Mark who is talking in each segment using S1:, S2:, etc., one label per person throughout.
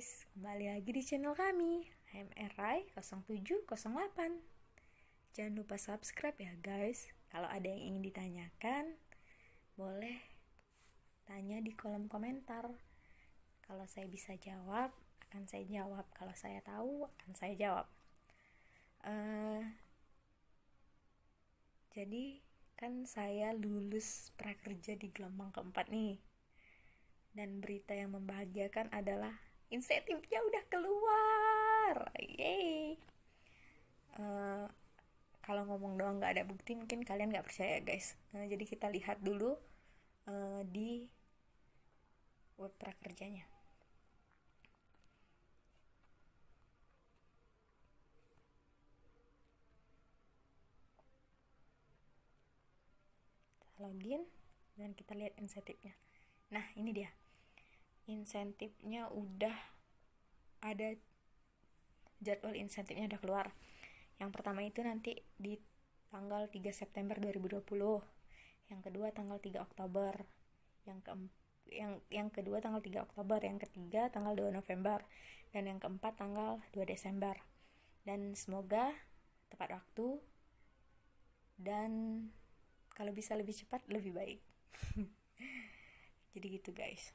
S1: guys, kembali lagi di channel kami HMRI 0708. Jangan lupa subscribe ya guys. Kalau ada yang ingin ditanyakan, boleh tanya di kolom komentar. Kalau saya bisa jawab, akan saya jawab. Kalau saya tahu, akan saya jawab. Jadi kan saya lulus prakerja di gelombang keempat nih. Dan berita yang membahagiakan adalah insentifnya udah keluar. Yeay. Kalau ngomong doang nggak ada bukti, mungkin kalian nggak percaya guys. Jadi kita lihat dulu di web prakerjanya. Kita login dan kita lihat insentifnya. Nah ini dia, insentifnya udah ada, jadwal insentifnya udah keluar. Yang pertama itu nanti di tanggal 3 September 2020, yang kedua tanggal 3 Oktober, yang kedua tanggal 3 Oktober, yang ketiga tanggal 2 November, dan yang keempat tanggal 2 Desember. Dan semoga tepat waktu, dan kalau bisa lebih cepat lebih baik. Jadi gitu guys.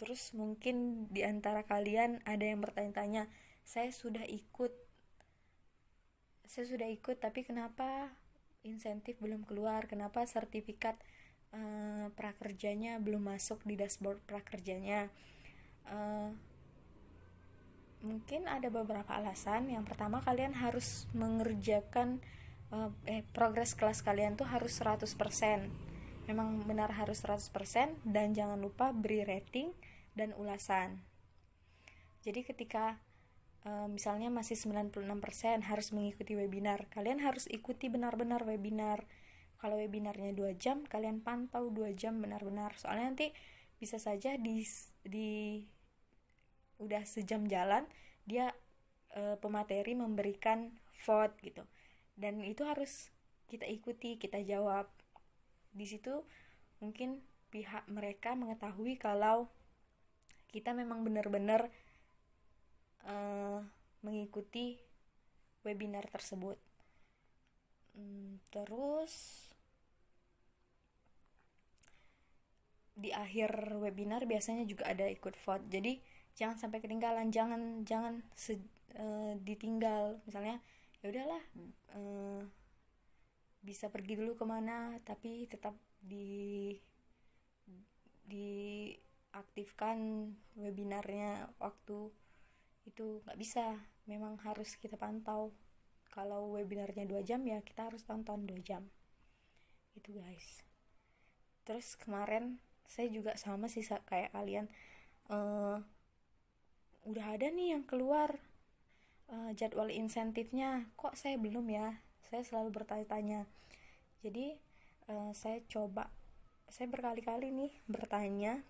S1: Terus mungkin di antara kalian ada yang bertanya-tanya, saya sudah ikut tapi kenapa insentif belum keluar, kenapa sertifikat prakerjanya belum masuk di dashboard prakerjanya. Mungkin ada beberapa alasan. Yang pertama, kalian harus mengerjakan progres kelas kalian tuh harus 100%. Memang benar harus 100%, dan jangan lupa beri rating dan ulasan. Jadi ketika misalnya masih 96% harus mengikuti webinar, kalian harus ikuti benar-benar webinar. Kalau webinarnya 2 jam, kalian pantau 2 jam benar-benar. Soalnya nanti bisa saja di udah sejam jalan dia pemateri memberikan vote gitu, dan itu harus kita ikuti, kita jawab. Di situ mungkin pihak mereka mengetahui kalau kita memang benar-benar mengikuti webinar tersebut. Terus di akhir webinar biasanya juga ada ikut vote. Jadi jangan sampai ketinggalan, jangan ditinggal. Misalnya ya udahlah, bisa pergi dulu kemana, tapi tetap diaktifkan webinarnya waktu itu nggak bisa. Memang harus kita pantau. Kalau webinarnya 2 jam ya kita harus tonton 2 jam itu guys. Terus kemarin saya juga sama sih kayak kalian, udah ada nih yang keluar jadwal insentifnya, kok saya belum ya. Saya selalu bertanya-tanya. Jadi saya berkali-kali nih bertanya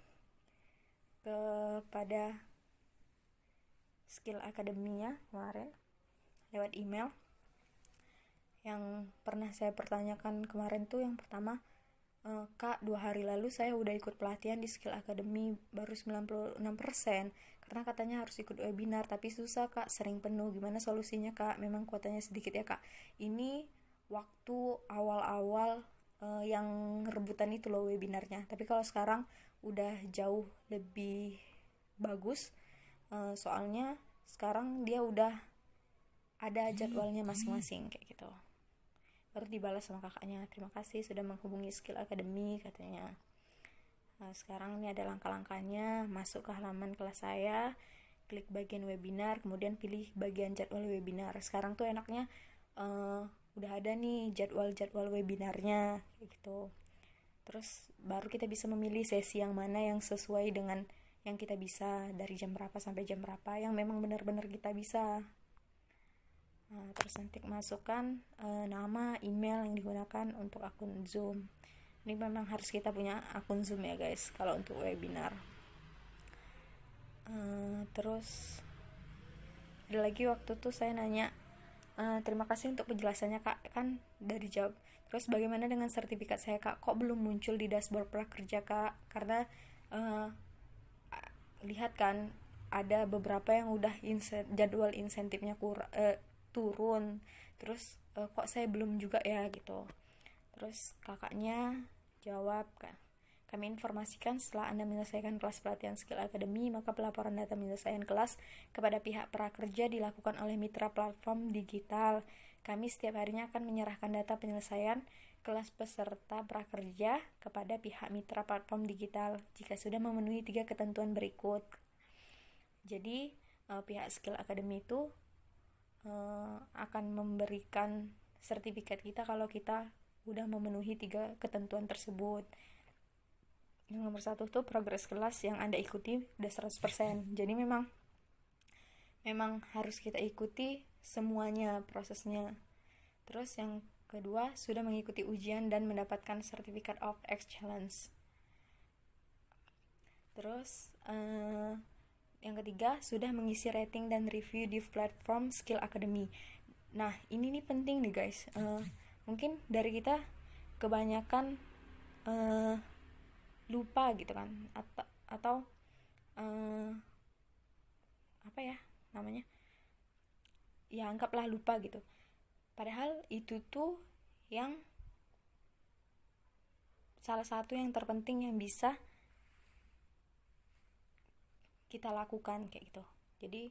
S1: kepada skill akademinya kemarin lewat email. Yang pernah saya pertanyakan kemarin tuh yang pertama, Kak, 2 hari lalu saya udah ikut pelatihan di skill academy, baru 96%, karena katanya harus ikut webinar, tapi susah Kak, sering penuh, gimana solusinya Kak? Memang kuotanya sedikit ya Kak. Ini waktu awal-awal yang rebutan itu loh webinarnya, tapi kalau sekarang udah jauh lebih bagus. Soalnya sekarang dia udah ada jadwalnya masing-masing kayak gitu. Baru dibalas sama kakaknya, terima kasih sudah menghubungi skill academy katanya. Sekarang ini ada langkah-langkahnya, masuk ke halaman kelas saya, klik bagian webinar, kemudian pilih bagian jadwal webinar. Sekarang tuh enaknya udah ada nih jadwal webinarnya gitu. Terus baru kita bisa memilih sesi yang mana yang sesuai dengan yang kita bisa, dari jam berapa sampai jam berapa, yang memang benar-benar kita bisa. Terus nanti masukkan nama, email yang digunakan untuk akun Zoom. Ini memang harus kita punya akun Zoom ya guys kalau untuk webinar. Terus ada lagi waktu tuh saya nanya, terima kasih untuk penjelasannya Kak, kan dari jawab. Terus bagaimana dengan sertifikat saya Kak, kok belum muncul di dashboard prakerja Kak? Karena lihat kan ada beberapa yang udah jadwal insentifnya turun, terus kok saya belum juga ya gitu. Terus kakaknya jawab, kami informasikan setelah Anda menyelesaikan kelas pelatihan skill akademi, maka pelaporan data penyelesaian kelas kepada pihak prakerja dilakukan oleh mitra platform digital. Kami setiap harinya akan menyerahkan data penyelesaian kelas peserta prakerja kepada pihak mitra platform digital jika sudah memenuhi 3 ketentuan berikut. Jadi pihak skill akademi itu akan memberikan sertifikat kita kalau kita udah memenuhi 3 ketentuan tersebut. Yang nomor 1 tuh progres kelas yang Anda ikuti udah 100%. Jadi memang harus kita ikuti semuanya prosesnya. Terus yang kedua, sudah mengikuti ujian dan mendapatkan certificate of excellence. Terus yang ketiga, sudah mengisi rating dan review di platform Skill Academy. Nah, ini nih penting nih guys. Mungkin dari kita kebanyakan lupa gitu kan, atau apa ya namanya, ya anggaplah lupa gitu, padahal itu tuh yang salah satu yang terpenting yang bisa kita lakukan kayak gitu. Jadi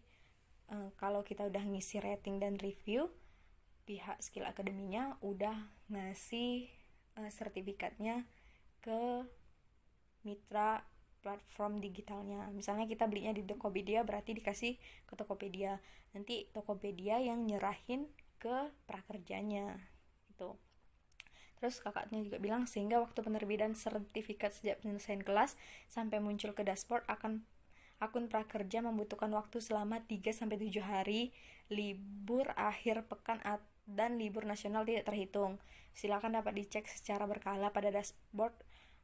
S1: kalau kita udah ngisi rating dan review, pihak skill akademinya udah ngasih sertifikatnya ke mitra platform digitalnya. Misalnya kita belinya di Tokopedia, berarti dikasih ke Tokopedia. Nanti Tokopedia yang nyerahin ke prakerjanya gitu. Terus kakaknya juga bilang, sehingga waktu penerbitan sertifikat sejak penyelesaian kelas sampai muncul ke dashboard akun prakerja membutuhkan waktu selama 3-7 hari. Libur akhir pekan dan libur nasional tidak terhitung. Silakan dapat dicek secara berkala pada dashboard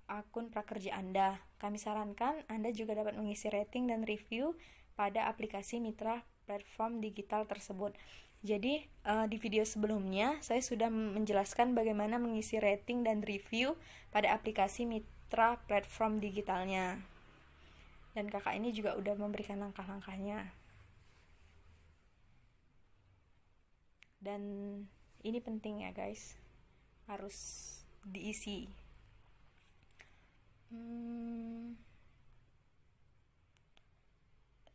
S1: akun prakerja Anda. Kami sarankan Anda juga dapat mengisi rating dan review pada aplikasi mitra platform digital tersebut. Jadi di video sebelumnya saya sudah menjelaskan bagaimana mengisi rating dan review pada aplikasi mitra platform digitalnya. Dan kakak ini juga udah memberikan langkah-langkahnya. Dan ini penting ya guys, harus diisi.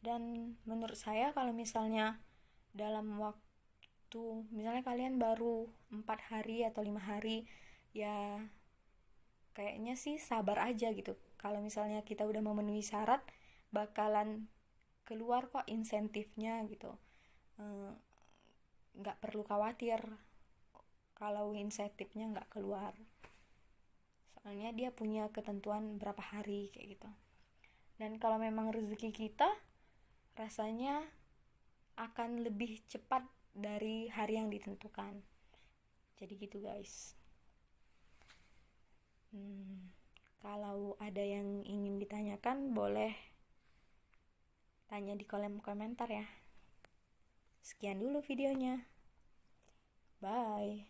S1: Dan menurut saya kalau misalnya dalam waktu, misalnya kalian baru 4 hari atau 5 hari, ya kayaknya sih sabar aja gitu. Kalau misalnya kita udah memenuhi syarat, bakalan keluar kok insentifnya gitu. Nggak perlu khawatir kalau insentifnya nggak keluar, soalnya dia punya ketentuan berapa hari kayak gitu. Dan kalau memang rezeki kita, rasanya akan lebih cepat dari hari yang ditentukan. Jadi gitu guys. Kalau ada yang ingin ditanyakan, boleh tanya di kolom komentar ya. Sekian dulu videonya. Bye.